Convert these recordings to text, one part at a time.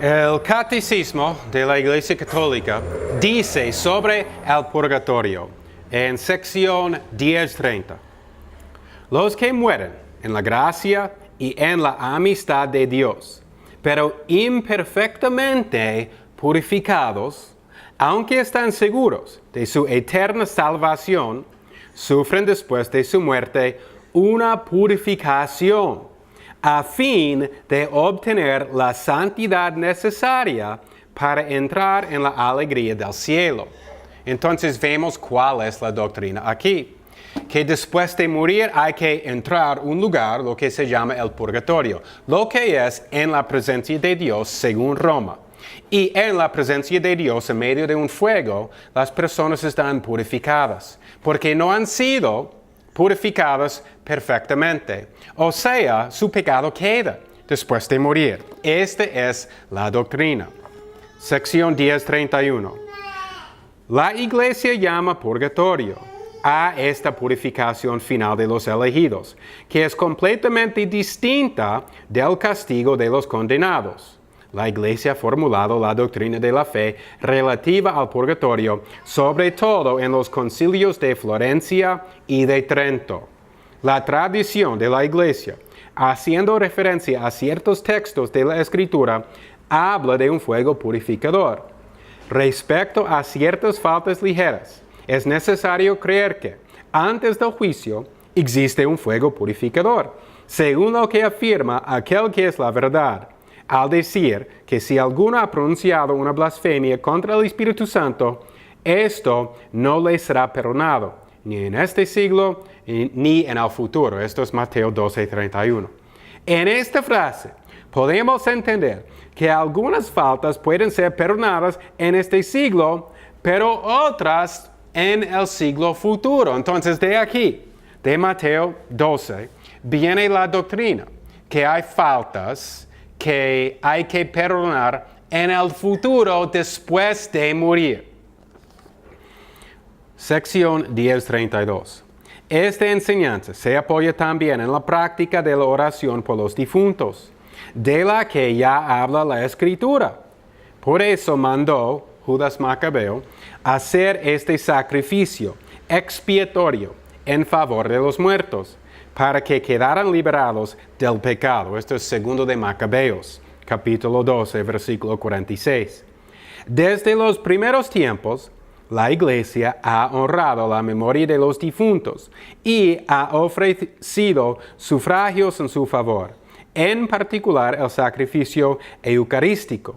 El Catecismo de la Iglesia Católica dice sobre el purgatorio en sección 1030. Los que mueren en la gracia y en la amistad de Dios, pero imperfectamente purificados, aunque están seguros de su eterna salvación, sufren después de su muerte una purificación a fin de obtener la santidad necesaria para entrar en la alegría del cielo. Entonces vemos cuál es la doctrina aquí. Que después de morir hay que entrar a un lugar, lo que se llama el purgatorio, lo que es en la presencia de Dios según Roma. Y en la presencia de Dios, en medio de un fuego, las personas están purificadas, porque no han sido purificadas perfectamente. O sea, su pecado queda después de morir. Esta es la doctrina. Sección 1031. La Iglesia llama purgatorio a esta purificación final de los elegidos, que es completamente distinta del castigo de los condenados. La Iglesia ha formulado la doctrina de la fe relativa al purgatorio, sobre todo en los concilios de Florencia y de Trento. La tradición de la Iglesia, haciendo referencia a ciertos textos de la Escritura, habla de un fuego purificador. Respecto a ciertas faltas ligeras, es necesario creer que, antes del juicio, existe un fuego purificador, según lo que afirma aquel que es la verdad, al decir que si alguno ha pronunciado una blasfemia contra el Espíritu Santo, esto no le será perdonado, ni en este siglo, ni en el futuro. Esto es Mateo 12:31. En esta frase podemos entender que algunas faltas pueden ser perdonadas en este siglo, pero otras en el siglo futuro. Entonces, de aquí, de Mateo 12, viene la doctrina que hay faltas que hay que perdonar en el futuro después de morir. Sección 1032. Esta enseñanza se apoya también en la práctica de la oración por los difuntos, de la que ya habla la Escritura. Por eso mandó Judas Macabeo hacer este sacrificio expiatorio en favor de los muertos, para que quedaran liberados del pecado. Esto es segundo de Macabeos, capítulo 12, versículo 46. Desde los primeros tiempos, la Iglesia ha honrado la memoria de los difuntos y ha ofrecido sufragios en su favor, en particular el sacrificio eucarístico,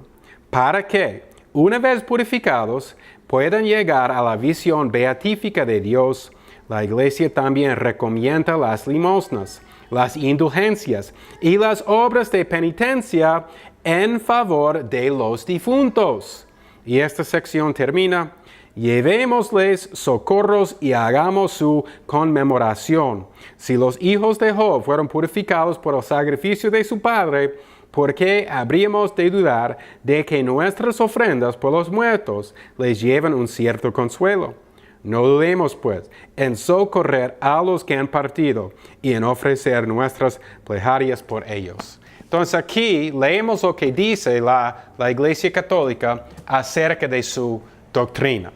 para que, una vez purificados, puedan llegar a la visión beatífica de Dios. La Iglesia también recomienda las limosnas, las indulgencias y las obras de penitencia en favor de los difuntos. Y esta sección termina: llevémosles socorros y hagamos su conmemoración. Si los hijos de Job fueron purificados por el sacrificio de su padre, ¿por qué habríamos de dudar de que nuestras ofrendas por los muertos les lleven un cierto consuelo? No dudemos, pues, en socorrer a los que han partido y en ofrecer nuestras plegarias por ellos. Entonces aquí leemos lo que dice la Iglesia Católica acerca de su doctrina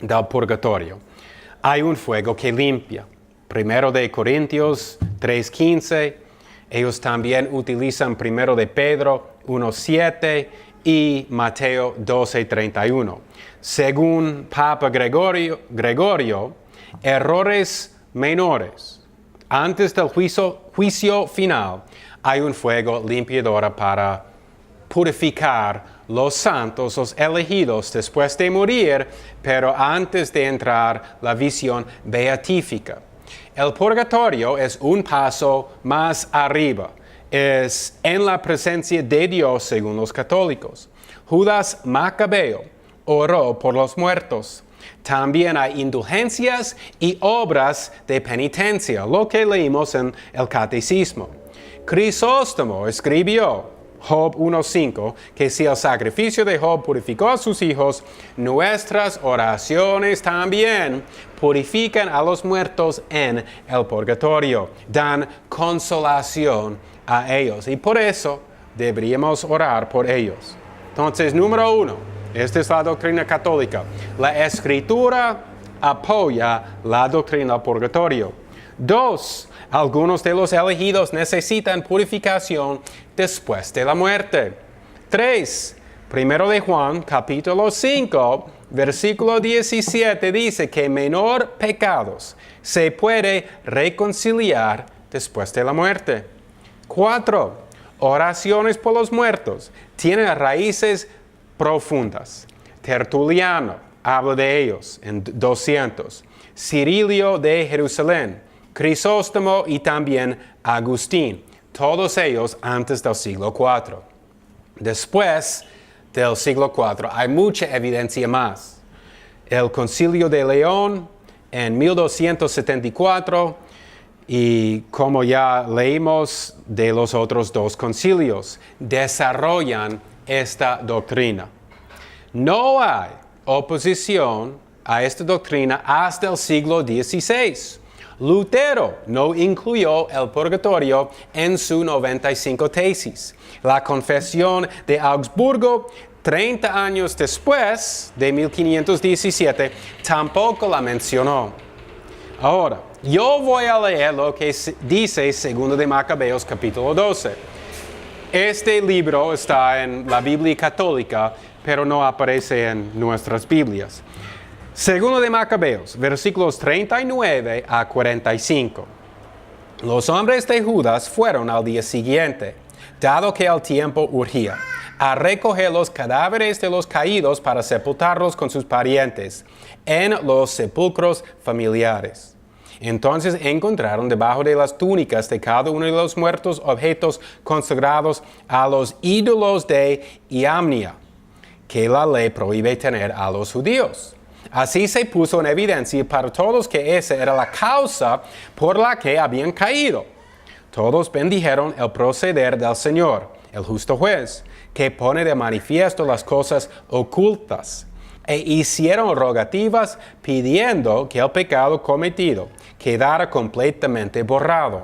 del purgatorio. Hay un fuego que limpia. 1 de Corintios 3:15. Ellos también utilizan 1 de Pedro 1:7 y Mateo 12:31. Según Papa Gregorio, errores menores. Antes del juicio final, hay un fuego limpiador para purificar los santos, los elegidos, después de morir, pero antes de entrar la visión beatífica. El purgatorio es un paso más arriba. Es en la presencia de Dios según los católicos. Judas Macabeo oró por los muertos. También hay indulgencias y obras de penitencia, lo que leímos en el Catecismo. Crisóstomo escribió, Job 1:5, que si el sacrificio de Job purificó a sus hijos, nuestras oraciones también purifican a los muertos en el purgatorio, dan consolación a ellos. Y por eso deberíamos orar por ellos. Entonces, número 1, esta es la doctrina católica. La Escritura apoya la doctrina del purgatorio. 2, algunos de los elegidos necesitan purificación después de la muerte. 3, 1 de Juan, capítulo 5, versículo 17 dice que menor pecados se puede reconciliar después de la muerte. 4, oraciones por los muertos tienen raíces profundas. Tertuliano habla de ellos en 200. Cirilio de Jerusalén, Crisóstomo y también Agustín, todos ellos antes del siglo IV. Después del siglo IV hay mucha evidencia más. El Concilio de León en 1274 y como ya leímos de los otros 2 concilios, desarrollan esta doctrina. No hay oposición a esta doctrina hasta el siglo XVI. Lutero no incluyó el purgatorio en sus 95 tesis. La Confesión de Augsburgo, 30 años después de 1517, tampoco la mencionó. Ahora, yo voy a leer lo que dice 2 de Macabeos capítulo 12. Este libro está en la Biblia católica, pero no aparece en nuestras Biblias. 2 de Macabeos, versículos 39 a 45. Los hombres de Judas fueron al día siguiente, dado que el tiempo urgía, a recoger los cadáveres de los caídos para sepultarlos con sus parientes en los sepulcros familiares. Entonces encontraron debajo de las túnicas de cada uno de los muertos objetos consagrados a los ídolos de Iamnia, que la ley prohíbe tener a los judíos. Así se puso en evidencia para todos que esa era la causa por la que habían caído. Todos bendijeron el proceder del Señor, el justo juez, que pone de manifiesto las cosas ocultas, e hicieron rogativas pidiendo que el pecado cometido quedara completamente borrado.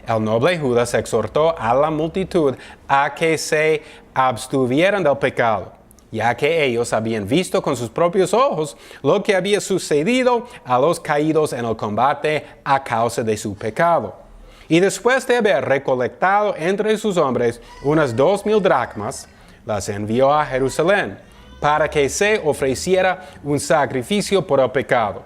El noble Judas exhortó a la multitud a que se abstuvieran del pecado, ya que ellos habían visto con sus propios ojos lo que había sucedido a los caídos en el combate a causa de su pecado. Y después de haber recolectado entre sus hombres unas 2,000 dracmas, las envió a Jerusalén, para que se ofreciera un sacrificio por el pecado.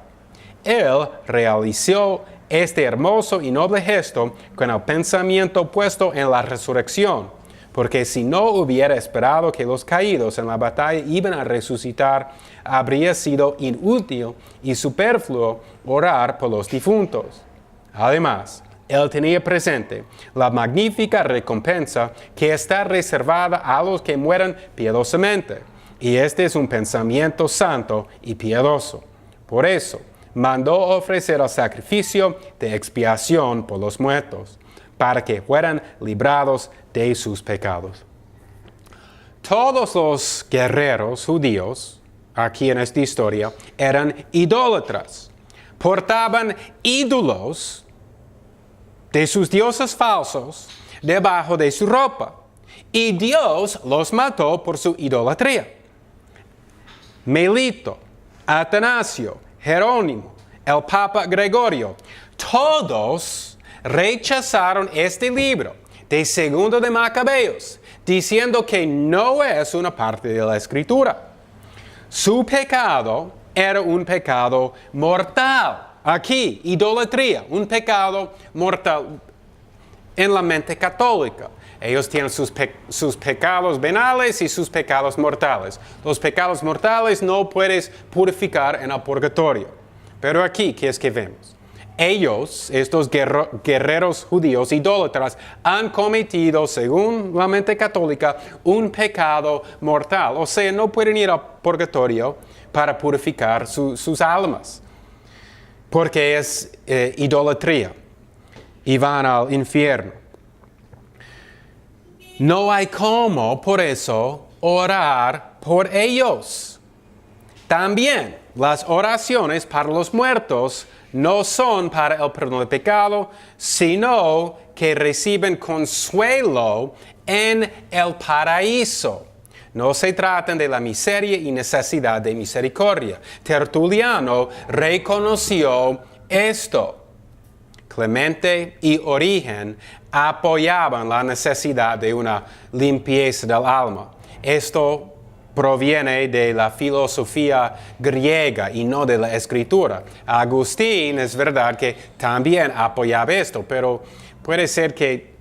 Él realizó este hermoso y noble gesto con el pensamiento puesto en la resurrección, porque si no hubiera esperado que los caídos en la batalla iban a resucitar, habría sido inútil y superfluo orar por los difuntos. Además, él tenía presente la magnífica recompensa que está reservada a los que mueran piadosamente, y este es un pensamiento santo y piadoso. Por eso, mandó ofrecer el sacrificio de expiación por los muertos, para que fueran librados de sus pecados. Todos los guerreros judíos, aquí en esta historia, eran idólatras. Portaban ídolos de sus dioses falsos debajo de su ropa, y Dios los mató por su idolatría. Melito, Atanasio, Jerónimo, el Papa Gregorio, todos rechazaron este libro de 2 de Macabeos, diciendo que no es una parte de la Escritura. Su pecado era un pecado mortal. Aquí, idolatría, un pecado mortal en la mente católica. Ellos tienen sus pecados venales y sus pecados mortales. Los pecados mortales no puedes purificar en el purgatorio. Pero aquí, ¿qué es que vemos? Ellos, estos guerreros judíos idólatras, han cometido, según la mente católica, un pecado mortal. O sea, no pueden ir al purgatorio para purificar sus almas, porque es idolatría y van al infierno. No hay cómo, por eso, orar por ellos. También, las oraciones para los muertos no son para el perdón de pecado, sino que reciben consuelo en el paraíso. No se tratan de la miseria y necesidad de misericordia. Tertuliano reconoció esto. Clemente y Origen apoyaban la necesidad de una limpieza del alma. Esto proviene de la filosofía griega y no de la escritura. Agustín es verdad que también apoyaba esto, pero puede ser que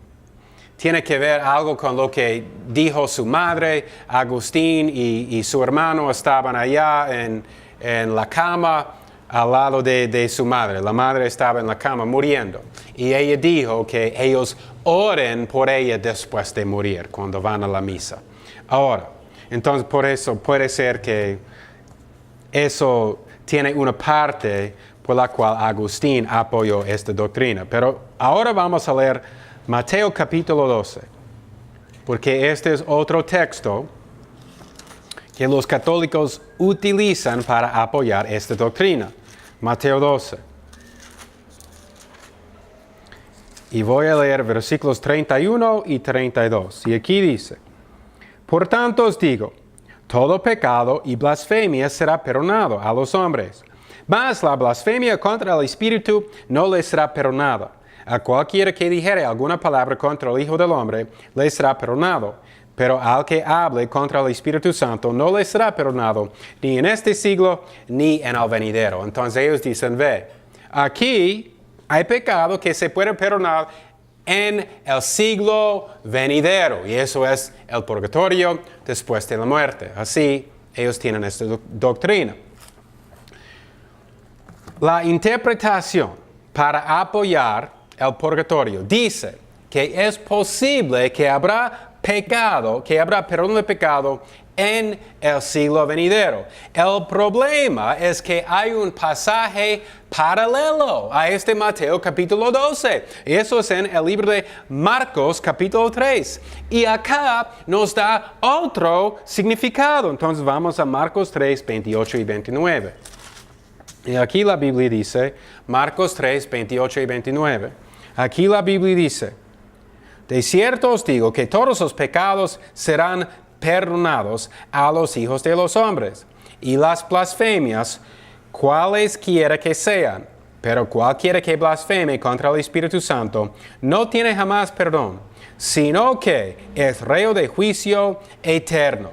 tiene que ver algo con lo que dijo su madre. Agustín y su hermano estaban allá en la cama al lado de su madre. La madre estaba en la cama muriendo. Y ella dijo que ellos oren por ella después de morir, cuando van a la misa. Ahora, entonces por eso puede ser que eso tiene una parte por la cual Agustín apoyó esta doctrina. Pero ahora vamos a leer Mateo capítulo 12, porque este es otro texto que los católicos utilizan para apoyar esta doctrina. Mateo 12. Y voy a leer versículos 31 y 32. Y aquí dice: Por tanto os digo, todo pecado y blasfemia será perdonado a los hombres, mas la blasfemia contra el Espíritu no les será perdonada. A cualquiera que dijere alguna palabra contra el Hijo del Hombre, le será perdonado. Pero al que hable contra el Espíritu Santo, no le será perdonado, ni en este siglo, ni en el venidero. Entonces ellos dicen, ve, aquí hay pecado que se puede perdonar en el siglo venidero. Y eso es el purgatorio después de la muerte. Así ellos tienen esta doctrina. La interpretación para apoyar el purgatorio dice que es posible que habrá pecado, que habrá perdón de pecado en el siglo venidero. El problema es que hay un pasaje paralelo a este Mateo capítulo 12. Y eso es en el libro de Marcos capítulo 3. Y acá nos da otro significado. Entonces vamos a Marcos 3, 28 y 29. Y aquí la Biblia dice, Marcos 3, 28 y 29. Aquí la Biblia dice: De cierto os digo que todos los pecados serán perdonados a los hijos de los hombres, y las blasfemias, cualesquiera que sean, pero cualquiera que blasfeme contra el Espíritu Santo, no tiene jamás perdón, sino que es reo de juicio eterno.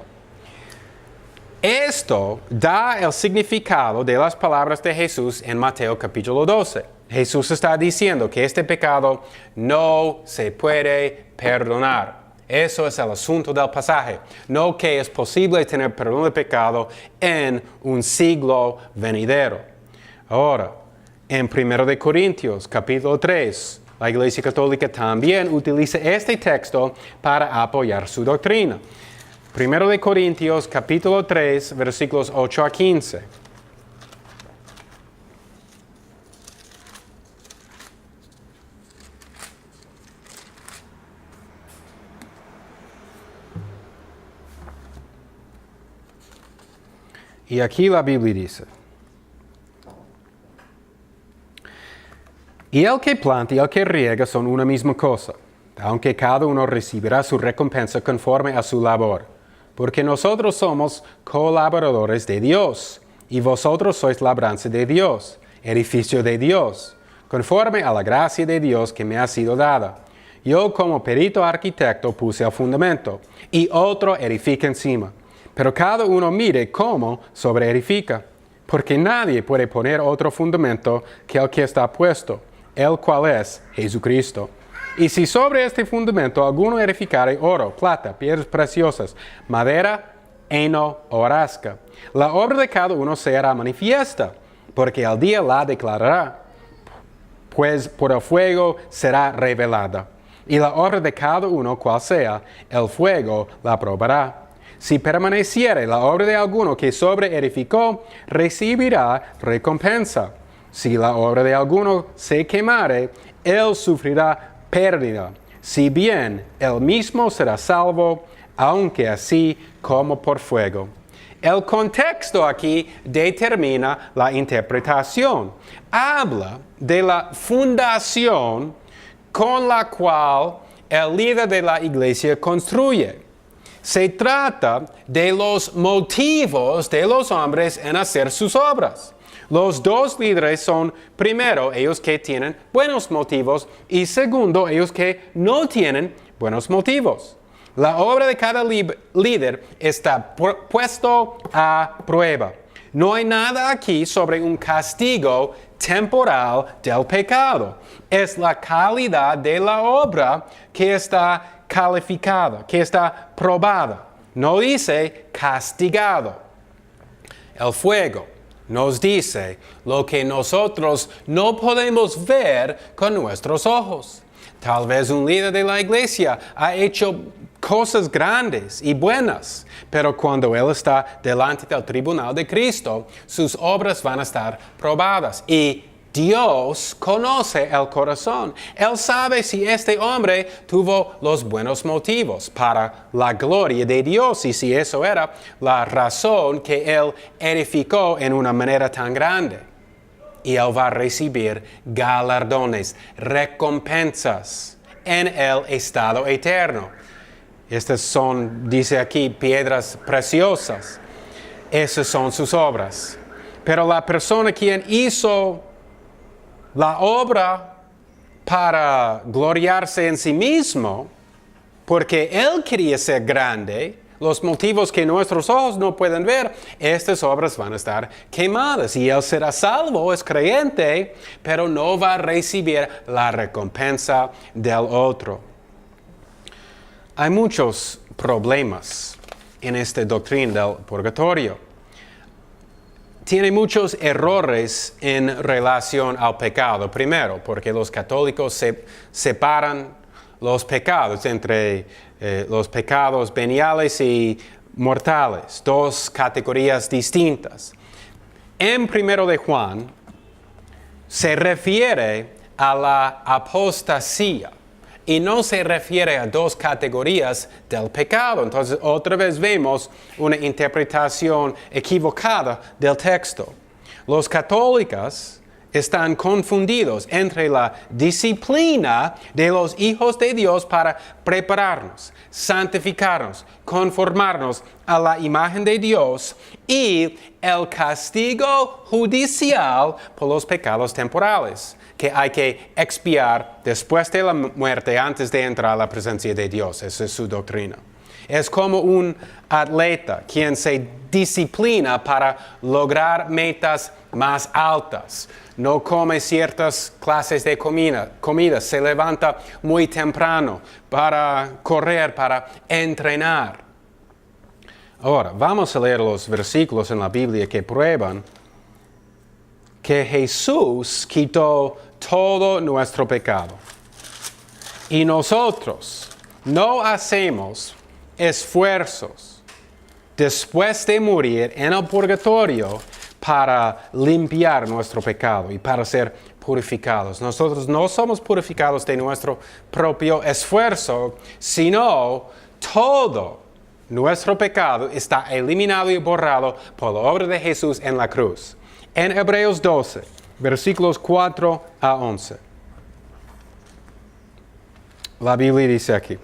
Esto da el significado de las palabras de Jesús en Mateo capítulo 12. Jesús está diciendo que este pecado no se puede perdonar. Eso es el asunto del pasaje. No que es posible tener perdón de pecado en un siglo venidero. Ahora, en 1 Corintios capítulo 3, la Iglesia Católica también utiliza este texto para apoyar su doctrina. 1 Corintios capítulo 3, versículos 8 a 15. Y aquí la Biblia dice: Y el que planta y el que riega son una misma cosa, aunque cada uno recibirá su recompensa conforme a su labor. Porque nosotros somos colaboradores de Dios, y vosotros sois labranza de Dios, edificio de Dios, conforme a la gracia de Dios que me ha sido dada. Yo como perito arquitecto puse el fundamento, y otro edifica encima. Pero cada uno mire cómo sobreedifica, porque nadie puede poner otro fundamento que el que está puesto, el cual es Jesucristo. Y si sobre este fundamento alguno edificare oro, plata, piedras preciosas, madera, heno o hojarasca, la obra de cada uno será manifiesta, porque al día la declarará, pues por el fuego será revelada. Y la obra de cada uno, cual sea, el fuego la probará. Si permaneciere la obra de alguno que sobreedificó, recibirá recompensa. Si la obra de alguno se quemare, él sufrirá pérdida. Si bien él mismo será salvo, aunque así como por fuego. El contexto aquí determina la interpretación. Habla de la fundación con la cual el líder de la iglesia construye. Se trata de los motivos de los hombres en hacer sus obras. Los dos líderes son, primero, ellos que tienen buenos motivos y segundo, ellos que no tienen buenos motivos. La obra de cada líder está puesto a prueba. No hay nada aquí sobre un castigo temporal del pecado. Es la calidad de la obra que está calificada, que está probada. No dice castigado. El fuego nos dice lo que nosotros no podemos ver con nuestros ojos. Tal vez un líder de la iglesia ha hecho cosas grandes y buenas, pero cuando él está delante del tribunal de Cristo, sus obras van a estar probadas. Y Dios conoce el corazón. Él sabe si este hombre tuvo los buenos motivos para la gloria de Dios y si eso era la razón que él edificó en una manera tan grande. Y él va a recibir galardones, recompensas en el estado eterno. Estas son, dice aquí, piedras preciosas. Esas son sus obras. Pero la persona quien hizo la obra para gloriarse en sí mismo, porque él quería ser grande, los motivos que nuestros ojos no pueden ver, estas obras van a estar quemadas y él será salvo, es creyente, pero no va a recibir la recompensa del otro. Hay muchos problemas en esta doctrina del purgatorio. Tiene muchos errores en relación al pecado. Primero, porque los católicos separan los pecados entre los pecados veniales y mortales, dos categorías distintas. En 1 de Juan se refiere a la apostasía y no se refiere a dos categorías del pecado. Entonces, otra vez vemos una interpretación equivocada del texto. Los católicos están confundidos entre la disciplina de los hijos de Dios para prepararnos, santificarnos, conformarnos a la imagen de Dios y el castigo judicial por los pecados temporales que hay que expiar después de la muerte antes de entrar a la presencia de Dios. Esa es su doctrina. Es como un atleta quien se disciplina para lograr metas más altas. No come ciertas clases de comida, se levanta muy temprano para correr, para entrenar. Ahora, vamos a leer los versículos en la Biblia que prueban que Jesús quitó todo nuestro pecado. Y nosotros no hacemos esfuerzos después de morir en el purgatorio para limpiar nuestro pecado y para ser purificados. Nosotros no somos purificados de nuestro propio esfuerzo, sino todo nuestro pecado está eliminado y borrado por la obra de Jesús en la cruz. En Hebreos 12, versículos 4 a 11. La Biblia dice aquí: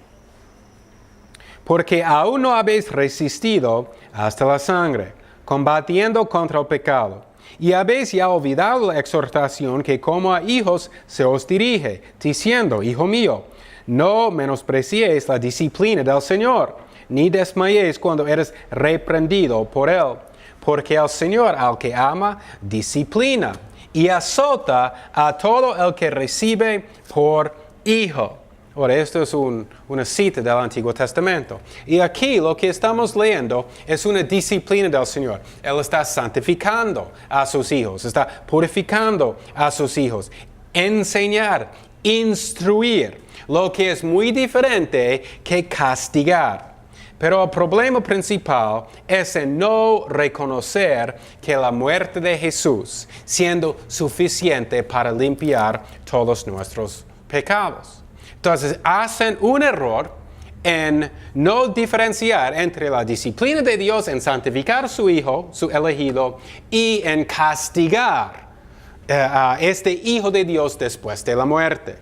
porque aún no habéis resistido hasta la sangre, combatiendo contra el pecado, y habéis ya olvidado la exhortación que como a hijos se os dirige, diciendo: Hijo mío, no menospreciéis la disciplina del Señor, ni desmayéis cuando eres reprendido por Él. Porque el Señor al que ama, disciplina, y azota a todo el que recibe por hijo. Ahora, esto es una cita del Antiguo Testamento. Y aquí lo que estamos leyendo es una disciplina del Señor. Él está santificando a sus hijos, está purificando a sus hijos. Enseñar, instruir, lo que es muy diferente que castigar. Pero el problema principal es en no reconocer que la muerte de Jesús siendo suficiente para limpiar todos nuestros pecados. Entonces hacen un error en no diferenciar entre la disciplina de Dios en santificar a su hijo, su elegido, y en castigar a este hijo de Dios después de la muerte.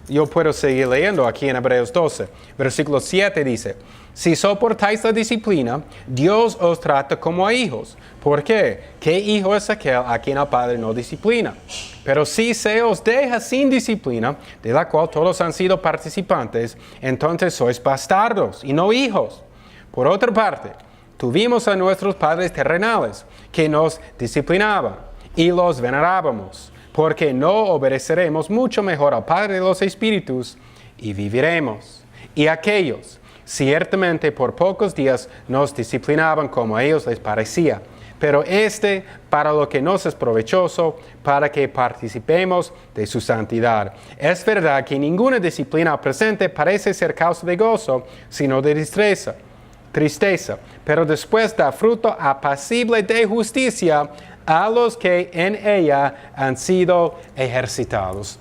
Yo puedo seguir leyendo aquí en Hebreos 12. Versículo 7 dice, si soportáis la disciplina, Dios os trata como a hijos. ¿Por qué? ¿Qué hijo es aquel a quien el Padre no disciplina? Pero si se os deja sin disciplina, de la cual todos han sido participantes, entonces sois bastardos y no hijos. Por otra parte, tuvimos a nuestros padres terrenales que nos disciplinaban y los venerábamos, porque no obedeceremos mucho mejor al Padre de los Espíritus y viviremos. Y aquellos, ciertamente por pocos días nos disciplinaban como a ellos les parecía, pero para lo que nos es provechoso, para que participemos de su santidad. Es verdad que ninguna disciplina presente parece ser causa de gozo, sino de tristeza, pero después da fruto apacible de justicia a los que en ella han sido ejercitados.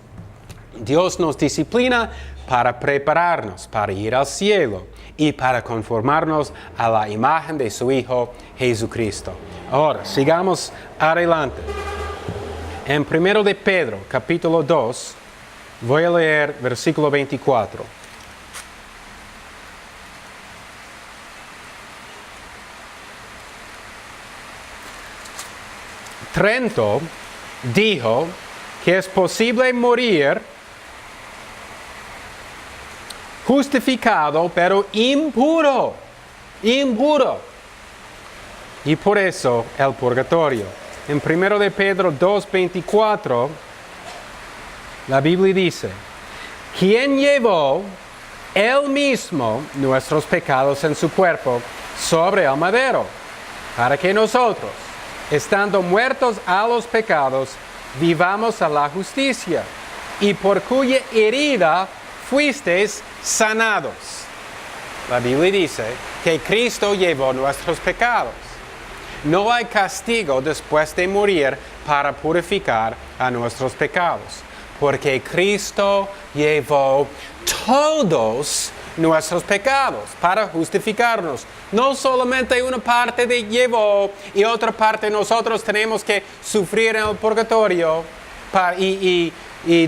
Dios nos disciplina para prepararnos para ir al cielo y para conformarnos a la imagen de su Hijo Jesucristo. Ahora, sigamos adelante. En 1 de Pedro, capítulo 2, voy a leer versículo 24. Trento dijo que es posible morir justificado, pero impuro. Y por eso el purgatorio. En 1 de Pedro 2:24, la Biblia dice, quien llevó él mismo nuestros pecados en su cuerpo sobre el madero, para que nosotros, estando muertos a los pecados, vivamos a la justicia, y por cuya herida fuisteis sanados. La Biblia dice que Cristo llevó nuestros pecados. No hay castigo después de morir para purificar a nuestros pecados, porque Cristo llevó todos nuestros pecados para justificarnos. No solamente una parte de llevó y otra parte nosotros tenemos que sufrir en el purgatorio y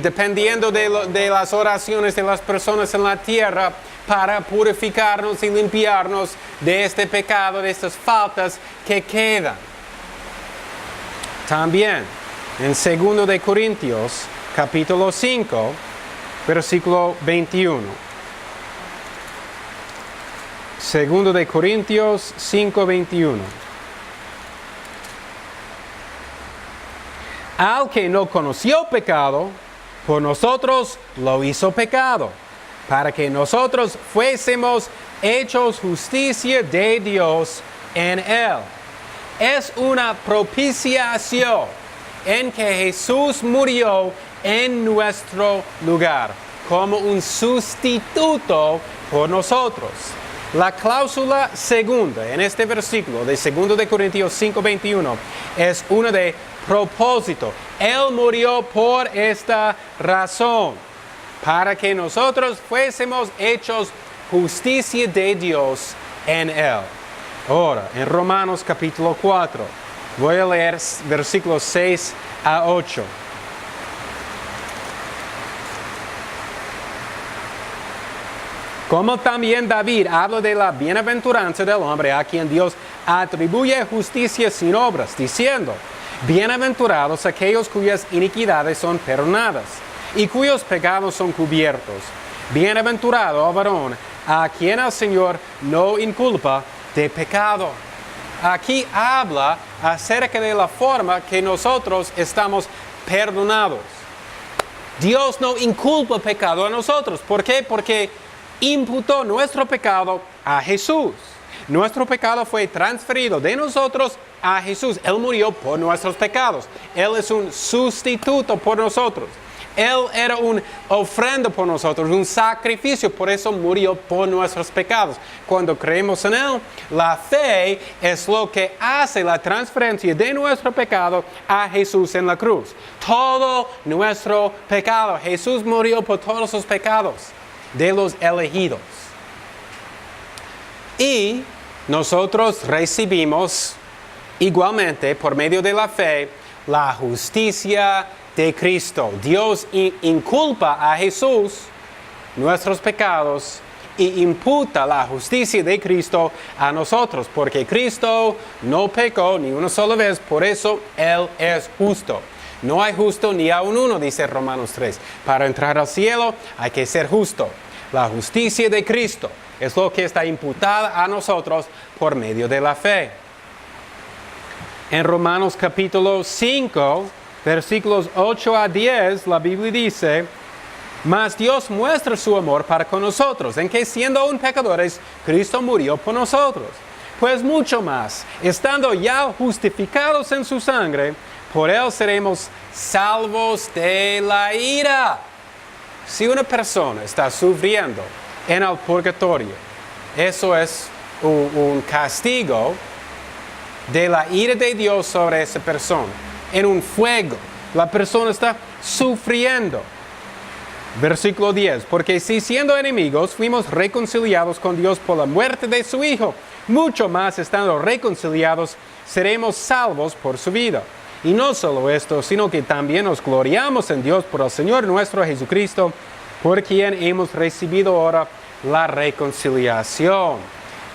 dependiendo de las oraciones de las personas en la tierra para purificarnos y limpiarnos de este pecado, de estas faltas que quedan. También en 2 de Corintios, capítulo 5, versículo 21. 2 de Corintios 5:21. Al que no conoció pecado, por nosotros lo hizo pecado, para que nosotros fuésemos hechos justicia de Dios en él. Es una propiciación en que Jesús murió en nuestro lugar, como un sustituto por nosotros. La cláusula segunda en este versículo de 2 de Corintios 5:21 es una de propósito. Él murió por esta razón, para que nosotros fuésemos hechos justicia de Dios en él. Ahora, en Romanos capítulo 4, voy a leer versículos 6 a 8. Como también David habla de la bienaventuranza del hombre a quien Dios atribuye justicia sin obras, diciendo, bienaventurados aquellos cuyas iniquidades son perdonadas y cuyos pecados son cubiertos. Bienaventurado el varón a quien el Señor no inculpa de pecado. Aquí habla acerca de la forma que nosotros estamos perdonados. Dios no inculpa pecado a nosotros. ¿Por qué? Porque imputó nuestro pecado a Jesús. Nuestro pecado fue transferido de nosotros a Jesús. Él murió por nuestros pecados. Él es un sustituto por nosotros. Él era una ofrenda por nosotros, un sacrificio, por eso murió por nuestros pecados. Cuando creemos en Él, la fe es lo que hace la transferencia de nuestro pecado a Jesús en la cruz. Todo nuestro pecado. Jesús murió por todos los pecados de los elegidos. Y nosotros recibimos igualmente por medio de la fe la justicia de Cristo. Dios inculpa a Jesús nuestros pecados y imputa la justicia de Cristo a nosotros, porque Cristo no pecó ni una sola vez, por eso Él es justo. No hay justo ni aun uno, dice Romanos 3. Para entrar al cielo hay que ser justo. La justicia de Cristo es lo que está imputada a nosotros por medio de la fe. En Romanos capítulo 5, versículos 8 a 10, la Biblia dice: mas Dios muestra su amor para con nosotros, en que siendo aún pecadores, Cristo murió por nosotros. Pues mucho más, estando ya justificados en su sangre, por Él seremos salvos de la ira. Si una persona está sufriendo en el purgatorio, eso es un castigo de la ira de Dios sobre esa persona. En un fuego, la persona está sufriendo. Versículo 10, porque si siendo enemigos fuimos reconciliados con Dios por la muerte de su Hijo, mucho más estando reconciliados seremos salvos por su vida. Y no solo esto, sino que también nos gloriamos en Dios por el Señor nuestro Jesucristo, por quien hemos recibido ahora la reconciliación.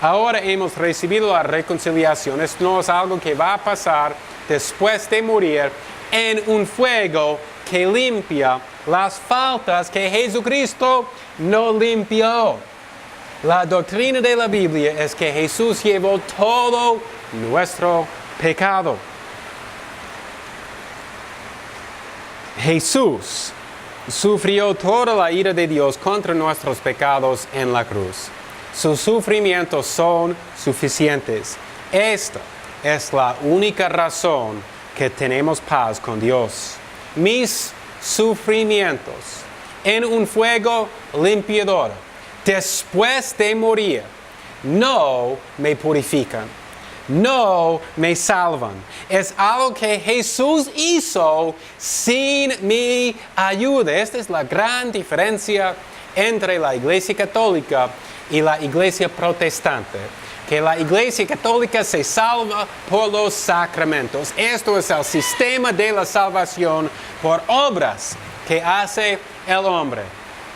Ahora hemos recibido la reconciliación. Esto no es algo que va a pasar después de morir en un fuego que limpia las faltas que Jesucristo no limpió. La doctrina de la Biblia es que Jesús llevó todo nuestro pecado. Jesús sufrió toda la ira de Dios contra nuestros pecados en la cruz. Sus sufrimientos son suficientes. Esta es la única razón que tenemos paz con Dios. Mis sufrimientos en un fuego limpiador después de morir no me purifican, no me salvan. Es algo que Jesús hizo sin mi ayuda. Esta es la gran diferencia entre la Iglesia Católica y la Iglesia Protestante. Que la Iglesia Católica se salva por los sacramentos. Esto es el sistema de la salvación por obras que hace el hombre.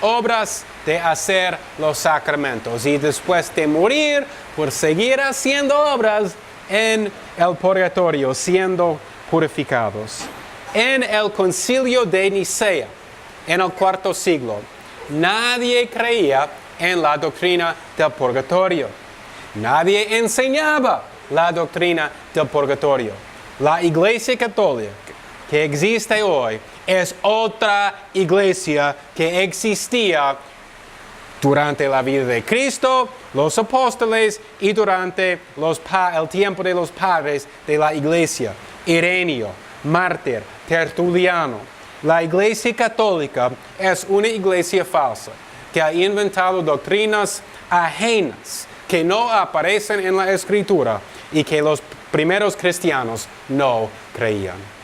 Obras de hacer los sacramentos. Y después de morir, por seguir haciendo obras en el purgatorio, siendo purificados. En el concilio de Nicea, en el cuarto siglo, nadie creía en la doctrina del purgatorio. Nadie enseñaba la doctrina del purgatorio. La Iglesia Católica que existe hoy es otra iglesia que existía durante la vida de Cristo, los apóstoles y durante el tiempo de los padres de la iglesia. Ireneo, Mártir, Tertuliano. La Iglesia Católica es una iglesia falsa que ha inventado doctrinas ajenas que no aparecen en la Escritura y que los primeros cristianos no creían.